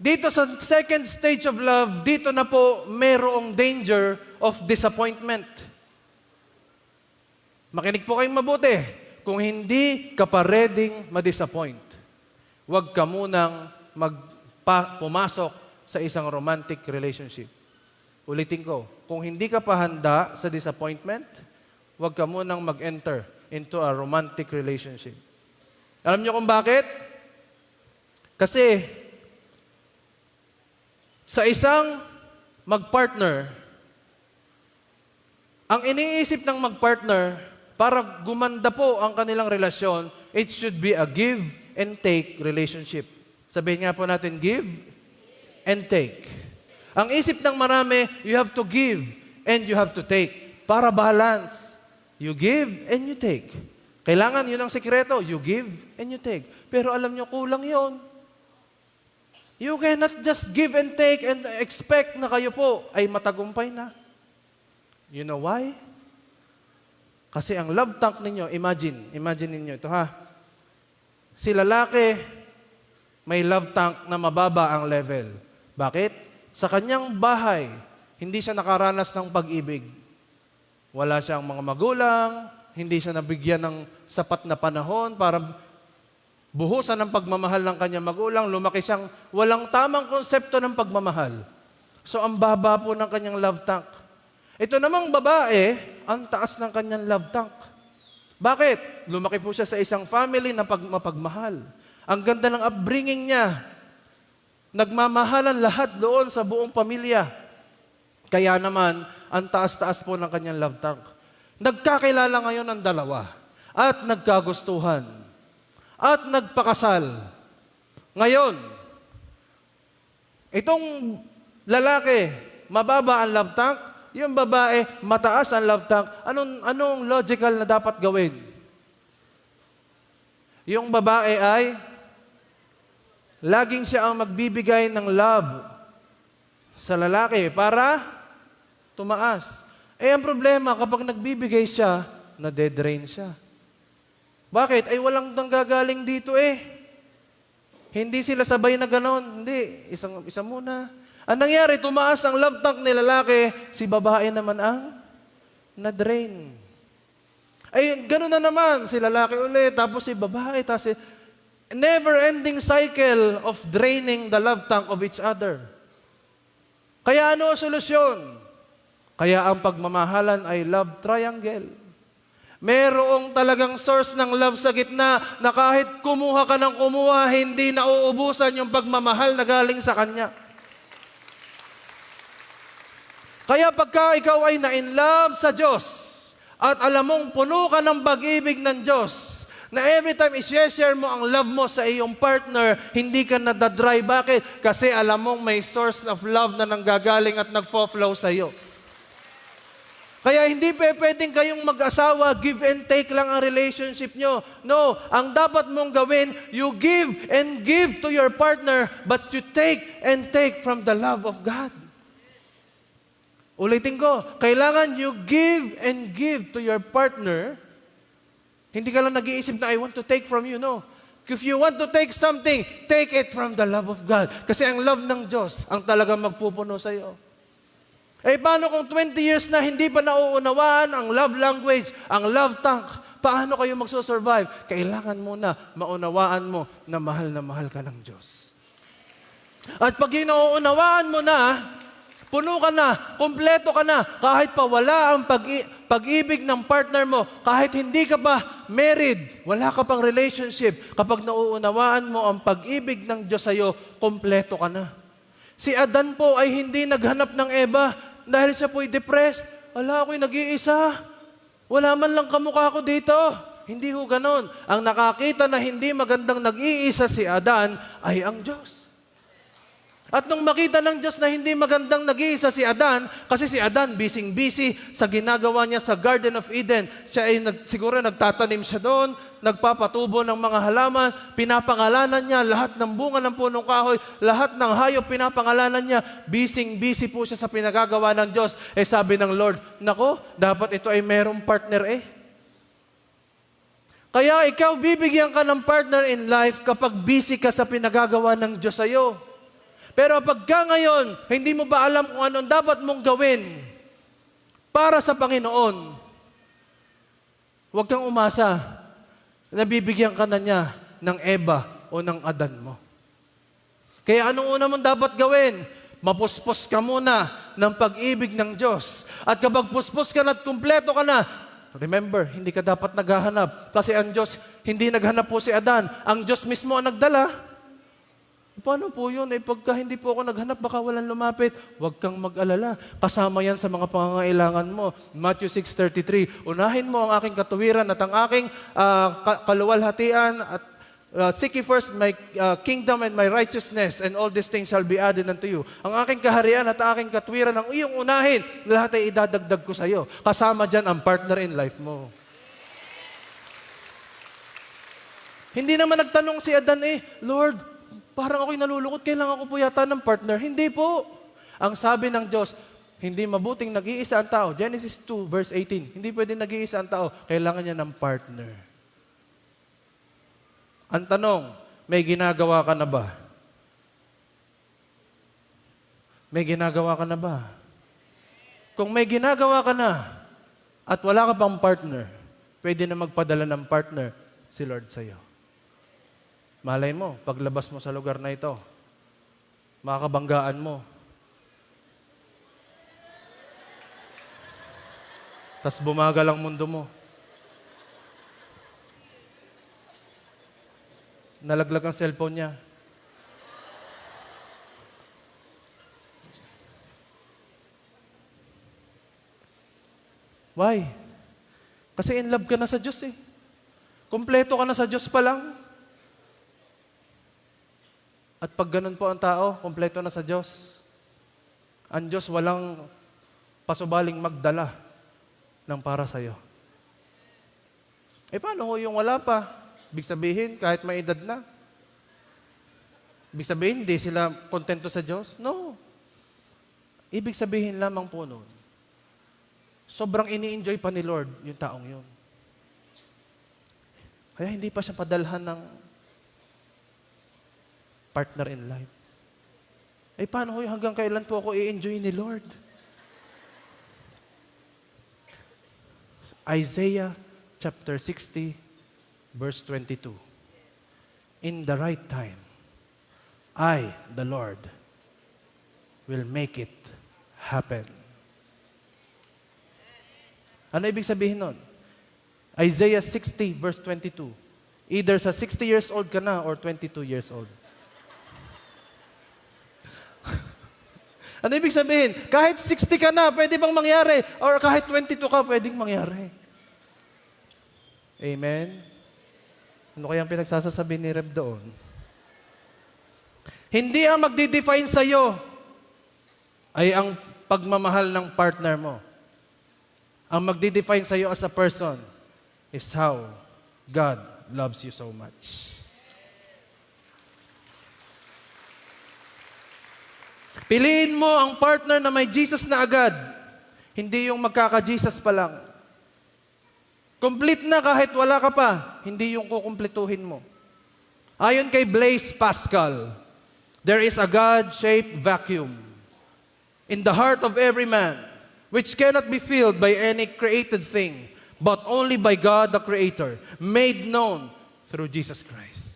Dito sa second stage of love, dito na po merong danger of disappointment. Makinig po kayong mabuti. Kung hindi ka pa readyng ma-disappoint, huwag ka munang pumasok sa isang romantic relationship. Ulitin ko, kung hindi ka pa handa sa disappointment, huwag ka munang mag-enter into a romantic relationship. Alam niyo kung bakit? Kasi sa isang mag-partner, ang iniisip ng mag-partner, para gumanda po ang kanilang relasyon, it should be a give and take relationship. Sabihin nga po natin, give and take. Ang isip ng marami, you have to give and you have to take. Para balance. You give and you take. Kailangan, yun ang sikreto. You give and you take. Pero alam nyo, kulang yon. You cannot just give and take and expect na kayo po ay matagumpay na. You know why? Kasi ang love tank ninyo, imagine ninyo ito ha. Si lalaki, may love tank na mababa ang level. Bakit? Sa kanyang bahay, hindi siya nakaranas ng pag-ibig. Wala siyang mga magulang, hindi siya nabigyan ng sapat na panahon para buhusan ng pagmamahal ng kanyang magulang. Lumaki siyang walang tamang konsepto ng pagmamahal. So ang baba po ng kanyang love tank. Ito namang babae, ang taas ng kanyang love tank. Bakit? Lumaki po siya sa isang family na mapagmahal. Ang ganda ng upbringing niya. Nagmamahalan lahat doon sa buong pamilya. Kaya naman, ang taas-taas po ng kanyang love tank. Nagkakilala ngayon ang dalawa. At nagkagustuhan. At nagpakasal. Ngayon, itong lalaki, mababa ang love tank. Yung babae, mataas ang love tank. Anong logical na dapat gawin? Yung babae ay laging siya ang magbibigay ng love sa lalaki para tumaas. Eh, ang problema, kapag nagbibigay siya, nade-drain siya. Bakit? Ay, walang nanggagaling dito eh. Hindi sila sabay na ganon. Hindi. Isa muna. Ang nangyari, tumaas ang love tank ni lalaki, si babae naman ang na-drain. Ay, gano'n na naman, si lalaki ulit, tapos si babae, tapos si never-ending cycle of draining the love tank of each other. Kaya ano ang solusyon? Kaya ang pagmamahalan ay love triangle. Merong talagang source ng love sa gitna na kahit kumuha ka ng kumuha, hindi nauubusan yung pagmamahal na galing sa kanya. Kaya pagka ikaw ay na-in love sa Diyos at alam mong puno ka ng pag-ibig ng Diyos, na every time i-share mo ang love mo sa iyong partner, hindi ka nadadry. Bakit? Kasi alam mong may source of love na nanggagaling at nagpo-flow sa iyo. Kaya hindi pwedeng kayong mag-asawa, give and take lang ang relationship nyo. No, ang dapat mong gawin, you give and give to your partner, but you take and take from the love of God. Ulitin ko, kailangan you give and give to your partner. Hindi ka lang nag-iisip na I want to take from you, no. If you want to take something, take it from the love of God. Kasi ang love ng Diyos ang talagang magpupuno sa iyo. Eh paano kung 20 years na hindi pa nauunawaan ang love language, ang love tank? Paano kayo magsusurvive? Kailangan muna maunawaan mo na mahal ka ng Diyos. At pag yun nauunawaan mo na, puno ka na, kumpleto ka na, kahit pa wala ang pag-ibig ng partner mo, kahit hindi ka pa married, wala ka pang relationship, kapag nauunawaan mo ang pag-ibig ng Diyos sa iyo, kumpleto ka na. Si Adan po ay hindi naghanap ng Eva dahil siya po'y depressed. Wala, ako'y nag-iisa. Wala man lang kamukha ko dito. Hindi ho ganon. Ang nakakita na hindi magandang nag-iisa si Adan ay ang Diyos. At nung makita ng Diyos na hindi magandang nag-iisa si Adan, kasi si Adan busy sa ginagawa niya sa Garden of Eden. Siya ay siguro nagtatanim siya doon, nagpapatubo ng mga halaman, pinapangalanan niya lahat ng bunga ng punong kahoy, lahat ng hayop pinapangalanan niya. Busy po siya sa pinagagawa ng Diyos. Eh sabi ng Lord, nako, dapat ito ay merong partner eh. Kaya ikaw, bibigyan ka ng partner in life kapag busy ka sa pinagagawa ng Diyos sa iyo. Pero pagka ngayon, hindi mo ba alam kung anong dapat mong gawin para sa Panginoon, huwag kang umasa na bibigyan ka na niya ng Eva o ng Adan mo. Kaya anong una mong dapat gawin? Mapuspos ka muna ng pag-ibig ng Diyos. At kapag puspos ka na at kumpleto ka na, remember, hindi ka dapat naghahanap. Kasi ang Diyos, hindi naghanap po si Adan. Ang Diyos mismo ang nagdala. Paano po yun? Pagka hindi po ako naghanap, baka walang lumapit. Huwag kang mag-alala. Kasama yan sa mga pangangailangan mo. Matthew 6:33, unahin mo ang aking katuwiran at ang aking kaluwalhatian at seek ye first my kingdom and my righteousness, and all these things shall be added unto you. Ang aking kaharian at aking katwiran, ang iyong unahin, lahat ay idadagdag ko sa iyo. Kasama dyan ang partner in life mo. Hindi naman nagtanong si Adan, Lord, parang ako'y nalulungkot, kailangan ko po yata ng partner. Hindi po. Ang sabi ng Diyos, hindi mabuting nag-iisa ang tao. Genesis 2 verse 18, hindi pwede nag-iisa ang tao, kailangan niya ng partner. Ang tanong, may ginagawa ka na ba? May ginagawa ka na ba? Kung may ginagawa ka na at wala ka pang partner, pwede na magpadala ng partner si Lord sa iyo. Malay mo, paglabas mo sa lugar na ito, makakabanggaan mo. Tas bumagal ang mundo mo. Nalaglag ang cellphone niya. Why? Kasi in love ka na sa Diyos Kompleto ka na sa Diyos pa lang. At pag ganun po ang tao, kompleto na sa Diyos, ang Diyos walang pasubaling magdala ng para sa'yo. Paano ho yung wala pa? Ibig sabihin, kahit may edad na. Ibig sabihin, hindi sila kontento sa Diyos? No. Ibig sabihin lamang po noon, sobrang ini-enjoy pa ni Lord yung taong yun. Kaya hindi pa siya padalhan ng partner in life. Paano ho hanggang kailan po ako i-enjoy ni Lord? Isaiah chapter 60, verse 22. In the right time, I, the Lord, will make it happen. Ano ibig sabihin nun? Isaiah 60, verse 22. Either sa 60 years old ka na or 22 years old. Ano ibig sabihin? Kahit 60 ka na, pwede bang mangyari? Or kahit 22 ka, pwedeng mangyari. Amen? Ano kayang pinagsasasabi ni Reb doon? Hindi ang magdi-define sa'yo ay ang pagmamahal ng partner mo. Ang magdi-define sa'yo as a person is how God loves you so much. Piliin mo ang partner na may Jesus na agad. Hindi yung magkaka-Jesus pa lang. Complete na kahit wala ka pa, hindi yung kukumpletuhin mo. Ayon kay Blaise Pascal, there is a God-shaped vacuum in the heart of every man, which cannot be filled by any created thing, but only by God the Creator, made known through Jesus Christ.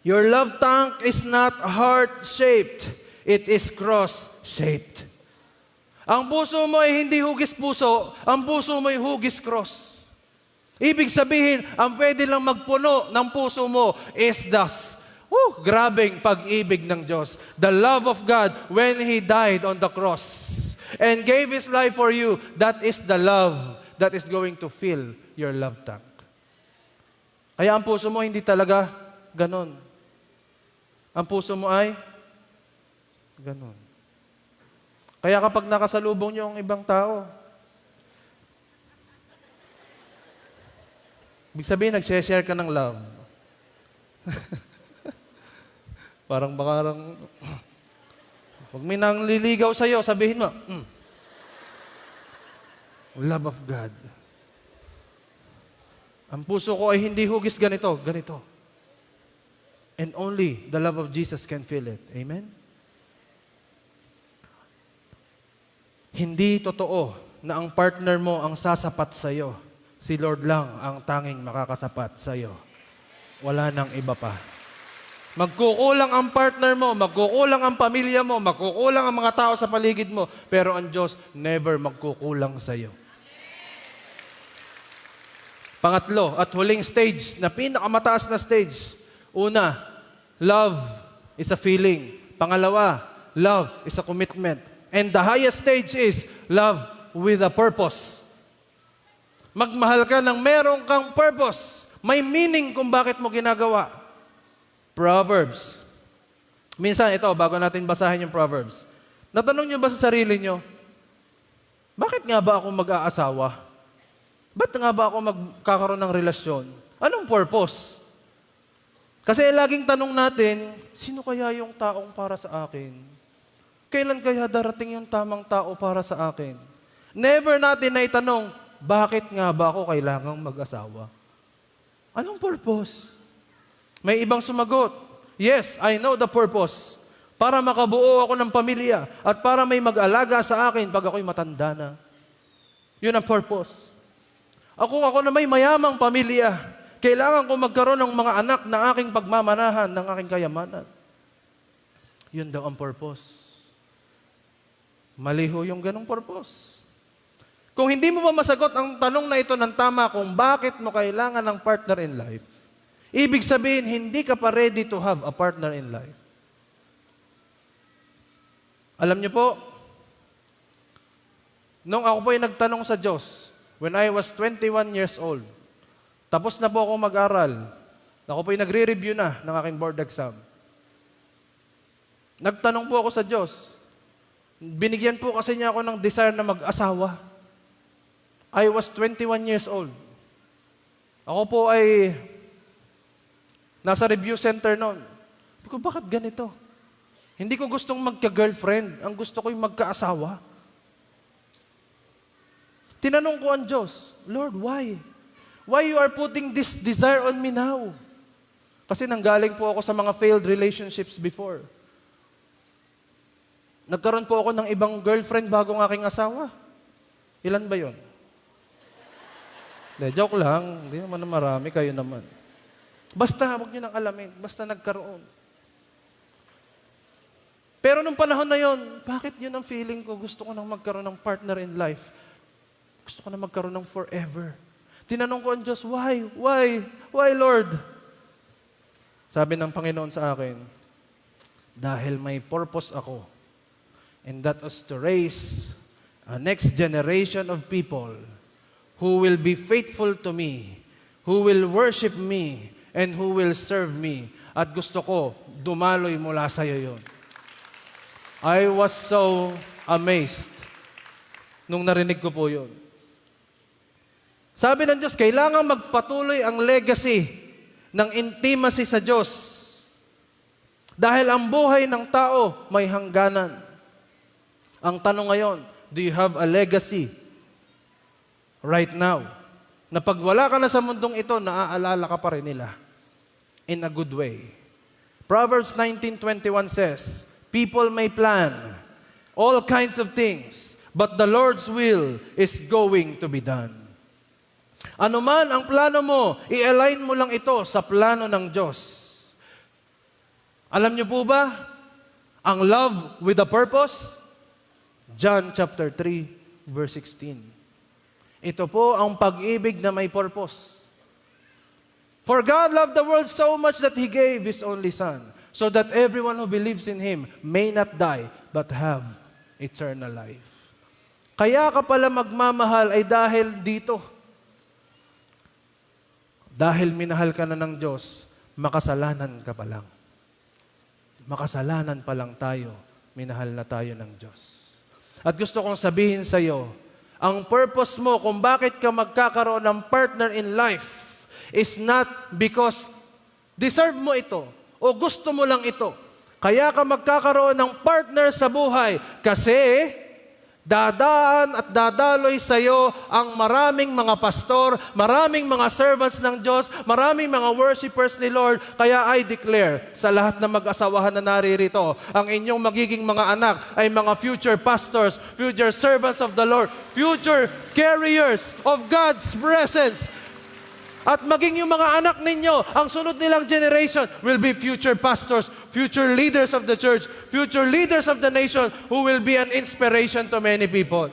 Your love tank is not heart-shaped, it is cross-shaped. Ang puso mo ay hindi hugis puso, ang puso mo ay hugis cross. Ibig sabihin, ang pwede lang magpuno ng puso mo is grabing pag-ibig ng Diyos. The love of God when He died on the cross and gave His life for you, that is the love that is going to fill your love tank. Kaya ang puso mo hindi talaga ganon. Ang puso mo ay ganon. Kaya kapag nakasalubong niyo ang ibang tao, ibig sabihin, nag-share ka ng love. Parang pag may nangliligaw sa'yo, sabihin mo, love of God. Ang puso ko ay hindi hugis ganito, ganito. And only the love of Jesus can fill it. Amen? Hindi totoo na ang partner mo ang sasapat sa'yo. Si Lord lang ang tanging makakasapat sa'yo. Wala nang iba pa. Magkukulang ang partner mo, magkukulang ang pamilya mo, magkukulang ang mga tao sa paligid mo, pero ang Diyos never magkukulang sa iyo. Pangatlo at huling stage, na pinakamataas na stage. Una, love is a feeling. Pangalawa, love is a commitment. And the highest stage is love with a purpose. Magmahal ka ng merong kang purpose. May meaning kung bakit mo ginagawa. Proverbs. Minsan ito, bago natin basahin yung Proverbs, natanong nyo ba sa sarili nyo, bakit nga ba ako mag-aasawa? Ba't nga ba ako magkakaroon ng relasyon? Anong purpose? Kasi laging tanong natin, sino kaya yung taong para sa akin? Kailan kaya darating yung tamang tao para sa akin? Never natin na itanong, bakit nga ba ako kailangang mag-asawa? Anong purpose? May ibang sumagot, yes, I know the purpose. Para makabuo ako ng pamilya at para may mag-alaga sa akin pag ako'y matanda na. Yun ang purpose. Ako na may mayamang pamilya, kailangan ko magkaroon ng mga anak na aking pagmamanahan ng aking kayamanan. Yun daw ang purpose. Mali ho yung ganong purpose. Kung hindi mo pa masagot ang tanong na ito ng tama kung bakit mo kailangan ng partner in life, ibig sabihin, hindi ka pa ready to have a partner in life. Alam niyo po, nung ako po ay nagtanong sa Diyos, when I was 21 years old, tapos na po ako mag-aral, ako po ay nagre-review na ng aking board exam. Nagtanong po ako sa Diyos. Binigyan po kasi niya ako ng desire na mag-asawa. I was 21 years old. Ako po ay nasa review center noon. Bakit ganito? Hindi ko gustong magka-girlfriend. Ang gusto ko yung magka-asawa. Tinanong ko ang Diyos, Lord, why? Why you are putting this desire on me now? Kasi nanggaling po ako sa mga failed relationships before. Nagkaroon po ako ng ibang girlfriend bago ng aking asawa. Ilan ba yun? Joke lang. Hindi naman na marami. Kayo naman. Basta, huwag nyo nang alamin. Basta nagkaroon. Pero nung panahon na yon, bakit yun ang feeling ko? Gusto ko nang magkaroon ng partner in life. Gusto ko na magkaroon ng forever. Tinanong ko ang Diyos, why? Why? Why, Lord? Sabi ng Panginoon sa akin, dahil may purpose ako. And that was to raise a next generation of people who will be faithful to me, who will worship me, and who will serve me. At gusto ko, dumaloy mula sa iyo yun. I was so amazed nung narinig ko po yun. Sabi ng Diyos, kailangan magpatuloy ang legacy ng intimacy sa Diyos. Dahil ang buhay ng tao may hangganan. Ang tanong ngayon, do you have a legacy right now? Na pag wala ka na sa mundong ito, naaalala ka pa rin nila in a good way. Proverbs 19:21 says, people may plan all kinds of things, but the Lord's will is going to be done. Ano man ang plano mo, i-align mo lang ito sa plano ng Diyos. Alam niyo po ba, ang love with a purpose? John chapter 3, verse 16. Ito po ang pag-ibig na may purpose. For God loved the world so much that He gave His only Son, so that everyone who believes in Him may not die, but have eternal life. Kaya ka pala magmamahal ay dahil dito. Dahil minahal ka na ng Diyos, makasalanan ka pa lang. Makasalanan pa lang tayo, minahal na tayo ng Diyos. At gusto kong sabihin sa iyo, ang purpose mo kung bakit ka magkakaroon ng partner in life is not because deserve mo ito o gusto mo lang ito. Kaya ka magkakaroon ng partner sa buhay kasi Dadaan at dadaloy sa iyo ang maraming mga pastor, maraming mga servants ng Diyos, maraming mga worshipers ni Lord. Kaya I declare sa lahat ng mag-asawahan na naririto, ang inyong magiging mga anak ay mga future pastors, future servants of the Lord, future carriers of God's presence. At maging yung mga anak ninyo, ang sunod nilang generation will be future pastors, future leaders of the church, future leaders of the nation who will be an inspiration to many people.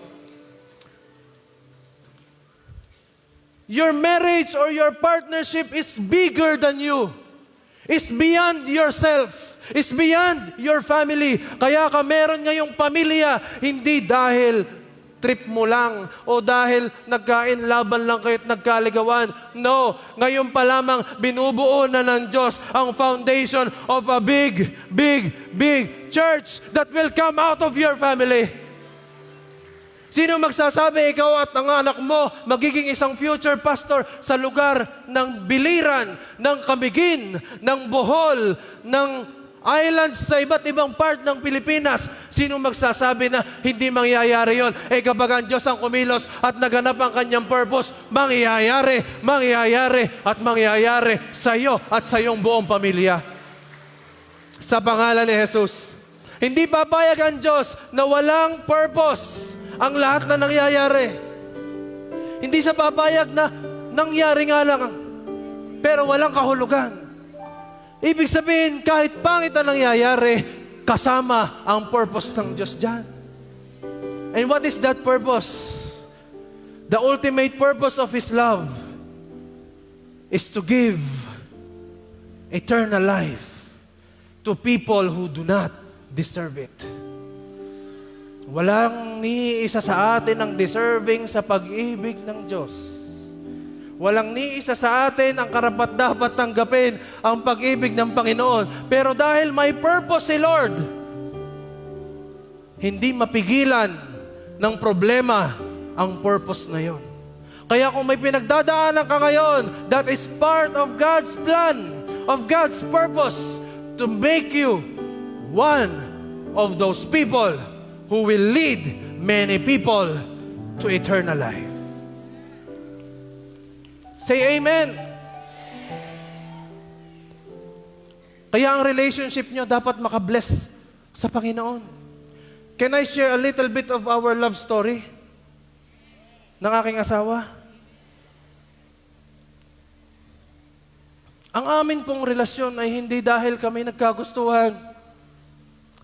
Your marriage or your partnership is bigger than you. It's beyond yourself. It's beyond your family. Kaya ka meron ngayong pamilya, hindi dahil trip mo lang o dahil nagkain laban lang kayo at nagkaligawan. No, ngayon pa lamang binubuo na ng Diyos ang foundation of a big, big, big church that will come out of your family. Sino magsasabi ikaw at ang anak mo magiging isang future pastor sa lugar ng Biliran, ng Camiguin, ng Bohol, ng islands sa iba't ibang part ng Pilipinas? Sino magsasabi na hindi mangyayari yon? Kapag ang Diyos ang kumilos at naganap ang kanyang purpose, mangyayari, mangyayari, at mangyayari sa iyo at sa iyong buong pamilya. Sa pangalan ni Jesus. Hindi papayag ang Diyos na walang purpose ang lahat na nangyayari. Hindi siya papayag na nangyari nga lang, pero walang kahulugan. Ibig sabihin, kahit pangit ang nangyayari, kasama ang purpose ng Diyos dyan. And what is that purpose? The ultimate purpose of His love is to give eternal life to people who do not deserve it. Walang ni isa sa atin ang deserving sa pag-ibig ng Diyos. Walang ni isa sa atin ang karapat-dapat tanggapin ang pag-ibig ng Panginoon. Pero dahil may purpose si Lord, hindi mapigilan ng problema ang purpose na yon. Kaya kung may pinagdadaanan ka ngayon, that is part of God's plan, of God's purpose to make you one of those people who will lead many people to eternal life. Say amen. Kaya ang relationship nyo dapat makabless sa Panginoon. Can I share a little bit of our love story ng aking asawa? Ang amin pong relasyon ay hindi dahil kami nagkagustuhan.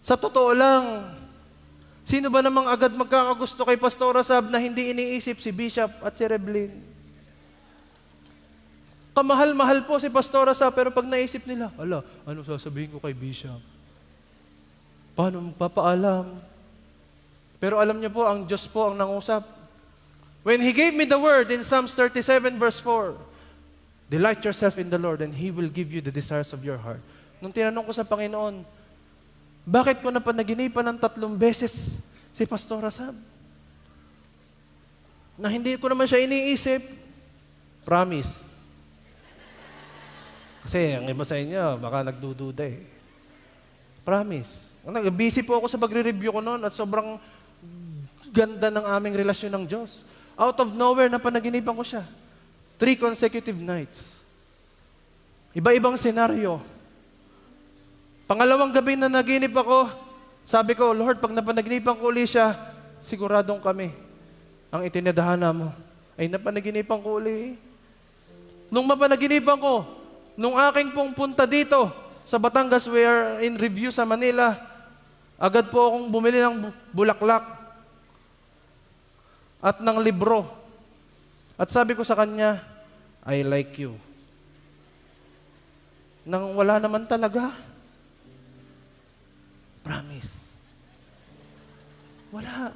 Sa totoo lang, sino ba namang agad magkakagusto kay Pastora Sab na hindi iniisip si Bishop at si Reblin? Kamahal-mahal po si Pastora Sab, pero pag naisip nila, ano sasabihin ko kay Bishop? Paano magpapaalam? Pero alam niyo po, ang Diyos po ang nangusap. When He gave me the word in Psalms 37 verse 4, delight yourself in the Lord and He will give you the desires of your heart. Nung tinanong ko sa Panginoon, bakit ko napanaginipan ng 3 beses si Pastora Sab? Na hindi ko naman siya iniisip. Promise. Kasi ang iba sa inyo, baka nagdududa eh. Promise. Busy po ako sa pagre-review ko noon at sobrang ganda ng aming relasyon ng Diyos. Out of nowhere, napanaginipan ko siya. 3 consecutive nights. Iba-ibang senaryo. Pangalawang gabi na naginip ako, sabi ko, Lord, pag napanaginipan ko uli siya, siguradong kami. Ang itinadhana mo ay napanaginipan ko uli. Nung mapanaginipan ko, nung aking pong punta dito sa Batangas, we are in review sa Manila, agad po akong bumili ng bulaklak at ng libro. At sabi ko sa kanya, I like you. Nang wala naman talaga. Promise. Wala.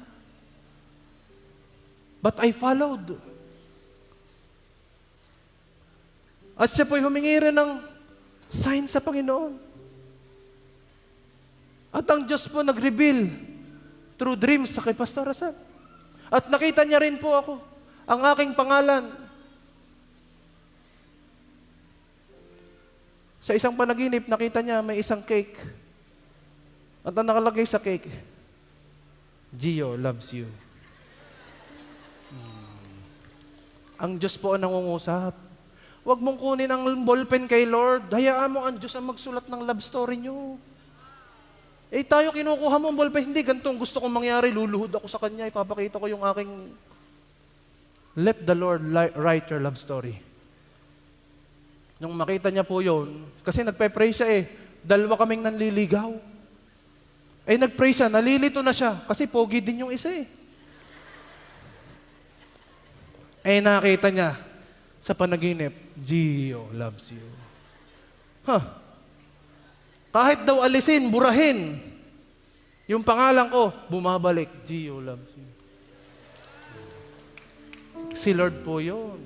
But I followed. At siya po'y humingi rin ng sign sa Panginoon. At ang Diyos po nag-reveal through dreams sa kay Pastora Sab. At nakita niya rin po ako, ang aking pangalan. Sa isang panaginip, nakita niya may isang cake. At ang nakalagay sa cake, Gio loves you. Ang Diyos po ang nangungusap. Huwag mong kunin ang ballpen kay Lord. Hayaan mo ang Diyos ang magsulat ng love story nyo. Tayo kinukuha mo ang ballpen. Hindi, ganitong gusto kong mangyari. Luluhod ako sa Kanya. Ipapakita ko yung aking... Let the Lord write your love story. Nung makita niya po yun, kasi nagpe-pray siya dalawa kaming nanliligaw. Nag-pray siya, nalilito na siya. Kasi pogi din yung isa nakita niya sa panaginip, Gio loves you. Kahit daw alisin, burahin, yung pangalan ko, bumabalik, Gio loves you. Si Lord po yun.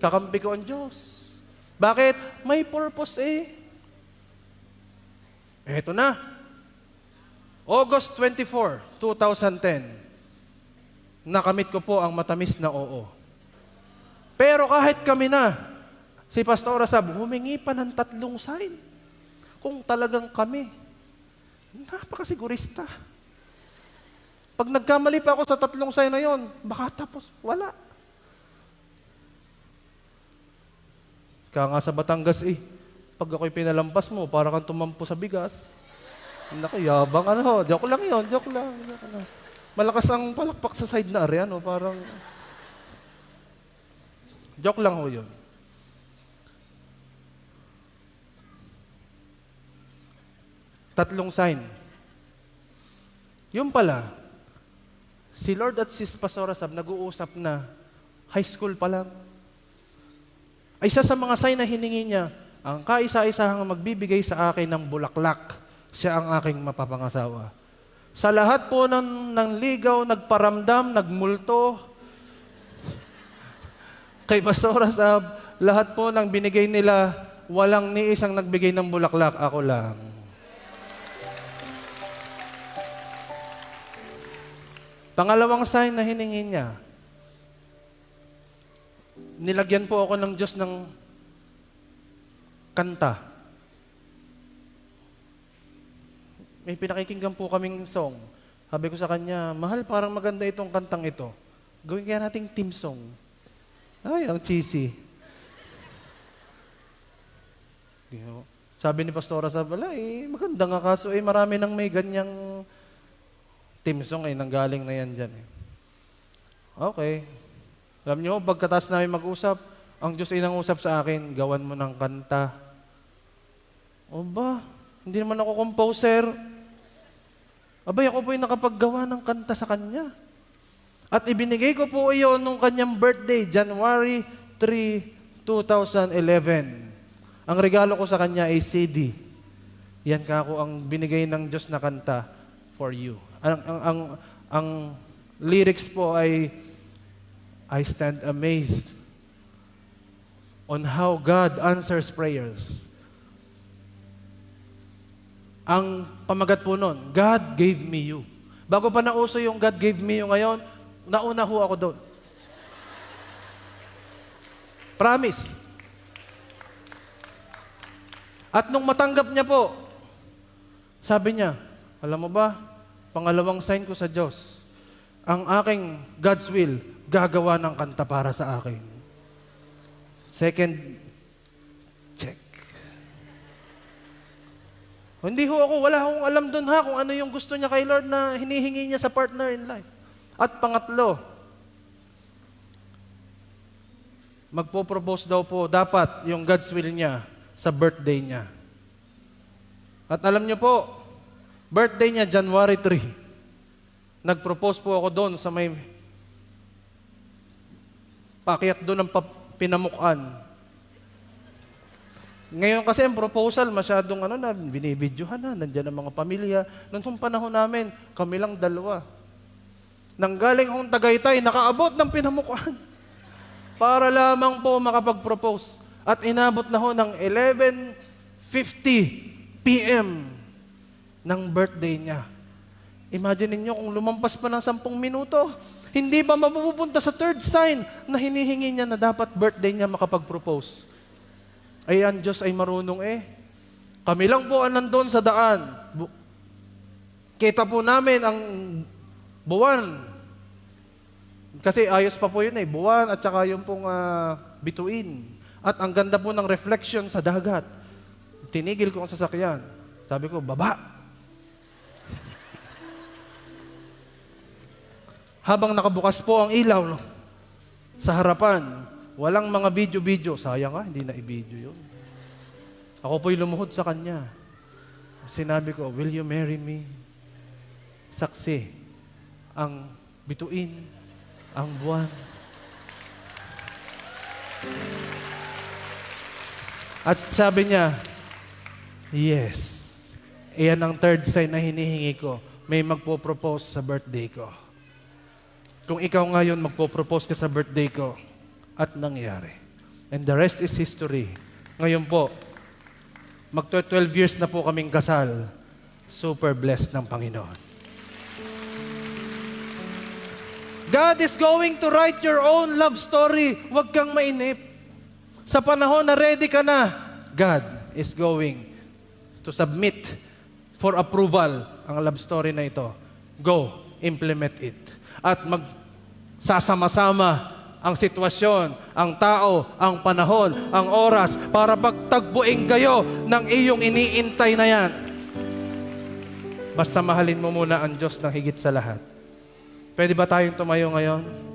Kakampi ko ang Diyos. Bakit? May purpose Eto na. August 24, 2010. Nakamit ko po ang matamis na oo. Pero kahit kami na, si Pastora Sab, humingi pa ng 3 sign. Kung talagang kami, napakasigurista. Pag nagkamali pa ako sa 3 sign na yon, baka tapos, wala. Kaya nga sa Batangas pag ako'y pinalampas mo, para kang tumampo sa bigas. Naku, yabang joke lang yun, joke lang. Malakas ang palakpak sa side na area, parang... Joke lang yun. Tatlong sign. Yung pala, si Lord at si Pastora Sab nag-uusap na high school pa lang. Isa sa mga sign na hiningi niya, ang kaisa-isahang magbibigay sa akin ng bulaklak, siya ang aking mapapangasawa. Sa lahat po ng ligaw, nagparamdam, nagmulto, kay Pastora Sab, lahat po ng binigay nila, walang ni isang nagbigay ng bulaklak, ako lang. Pangalawang sign na hiningi niya, nilagyan po ako ng Diyos ng kanta. May pinakikinggan po kaming song. Sabi ko sa kanya, mahal, parang maganda itong kantang ito. Gawin kaya nating team song. Ay, ang cheesy. Sabi ni Pastora Sab, maganda nga kaso marami nang may ganyang team song nanggaling na yan dyan. Okay. Alam niyo, pagkatapos namin mag-usap, ang Diyos ay nangusap sa akin, gawan mo ng kanta. Hindi naman ako composer. Ako po ay nakapaggawa ng kanta sa Kanya. At ibinigay ko po iyon nung kanyang birthday, January 3, 2011. Ang regalo ko sa kanya ay CD. Yan kako ang binigay ng Diyos na kanta for you. Ang lyrics po ay, I stand amazed on how God answers prayers. Ang pamagat po nun, God gave me you. Bago pa nauso yung God gave me you ngayon, nauna ho ako doon. Promise. At nung matanggap niya po, sabi niya, alam mo ba, pangalawang sign ko sa Diyos, ang aking God's will, gagawa ng kanta para sa akin. Second, check. Hindi ho ako, wala akong alam doon kung ano yung gusto niya kay Lord na hinihingi niya sa partner in life. At pangatlo, magpo-propose daw po dapat yung God's will niya sa birthday niya. At alam niyo po, birthday niya January 3. Nag-propose po ako doon sa may pakyat doon ng pinamukan. Ngayon kasi ang proposal masyadong binibidyohan na, nandiyan ang mga pamilya. Noong panahon namin, kami lang dalawa. Nanggaling akong Tagaytay, nakaabot ng pinamukan para lamang po makapag-propose. At inabot na ho ng 11:50 p.m. ng birthday niya. Imagine niyo kung lumampas pa ng 10 minuto, hindi ba mapupunta sa third sign na hinihingi niya na dapat birthday niya makapag-propose? Ay, ang Diyos ay marunong Kami lang po ang nandun sa daan. Kita po namin ang buwan. Kasi ayos pa po yun eh, buwan at saka yung pong bituin. At ang ganda po ng reflection sa dagat. Tinigil ko ang sasakyan. Sabi ko, baba. Habang nakabukas po ang ilaw no, sa harapan, walang mga video-video. Sayang nga, hindi na i-video yun. Ako po'y lumuhod sa kanya. Sinabi ko, will you marry me? Saksi, ang bituin, ang buwan. At sabi niya, yes. Iyan ang third sign na hinihingi ko. May magpo-propose sa birthday ko. Kung ikaw ngayon magpo-propose ka sa birthday ko, at nangyari. And the rest is history. Ngayon po, magto-12 years na po kaming kasal. Super blessed ng Panginoon. God is going to write your own love story. Huwag kang mainip. Sa panahon na ready ka na, God is going to submit for approval ang love story na ito. Go, implement it. At magsasama-sama ang sitwasyon, ang tao, ang panahon, ang oras para pagtagbuin kayo ng iyong iniintay na yan. Basta mahalin mo muna ang Diyos ng higit sa lahat. Pwede ba tayong tumayo ngayon?